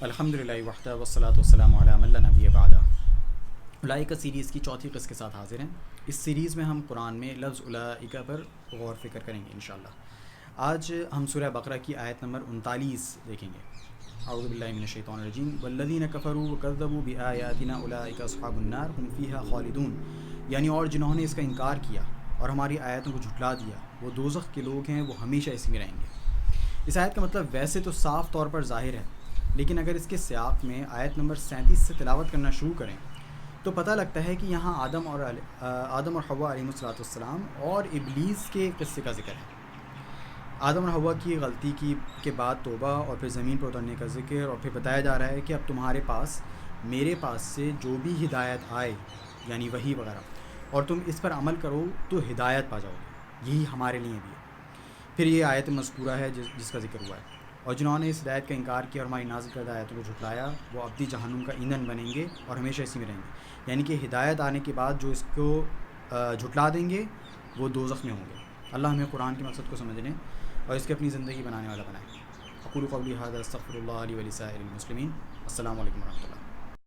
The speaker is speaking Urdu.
الحمدللہ وحدہ والصلاۃ والسلام علی من لا نبی بعدہ۔ اولئک سیریز کی چوتھی قسط کے ساتھ حاضر ہیں۔ اس سیریز میں ہم قرآن میں لفظ اولئک پر غور فکر کریں گے انشاءاللہ۔ آج ہم سورہ بقرہ کی آیت نمبر 39 دیکھیں گے۔ اعوذ باللہ من الشیطان الرجیم والذین کفروا وکذبوا بآیاتنا اولئک اصحاب النار هم فیہا خالدون، یعنی اور جنہوں نے اس کا انکار کیا اور ہماری آیتوں کو جھٹلا دیا وہ دوزخ کے لوگ ہیں، وہ ہمیشہ اس میں رہیں گے۔ اس آیت کا مطلب ویسے تو صاف طور پر ظاہر ہے، لیکن اگر اس کے سیاق میں آیت نمبر 37 سے تلاوت کرنا شروع کریں تو پتہ لگتا ہے کہ یہاں آدم اور حوا علیہ السلام اور ابلیس کے قصے کا ذکر ہے۔ آدم اور حوا کی غلطی کے بعد توبہ اور پھر زمین پر اترنے کا ذکر، اور پھر بتایا جا رہا ہے کہ اب تمہارے پاس میرے پاس سے جو بھی ہدایت آئے یعنی وحی وغیرہ، اور تم اس پر عمل کرو تو ہدایت پا جاؤ گے، یہی ہمارے لیے بھی ہے۔ پھر یہ آیت مذکورہ ہے جس کا ذکر ہوا ہے، اور جنہوں نے اس ہدایت کا انکار کیا اور ہماری نازل کردہ آیتوں کو جھٹلایا وہ ابدی جہنم کا ایندھن بنیں گے اور ہمیشہ اسی میں رہیں گے، یعنی کہ ہدایت آنے کے بعد جو اس کو جھٹلا دیں گے وہ دوزخ میں ہوں گے۔ اللہ ہمیں قرآن کے مقصد کو سمجھنے اور اس کے اپنی زندگی بنانے والا بنائے۔ اقول قولی ھذا استغفر اللہ لی ولسائر المسلمین۔ السلام علیکم ورحمۃ اللہ۔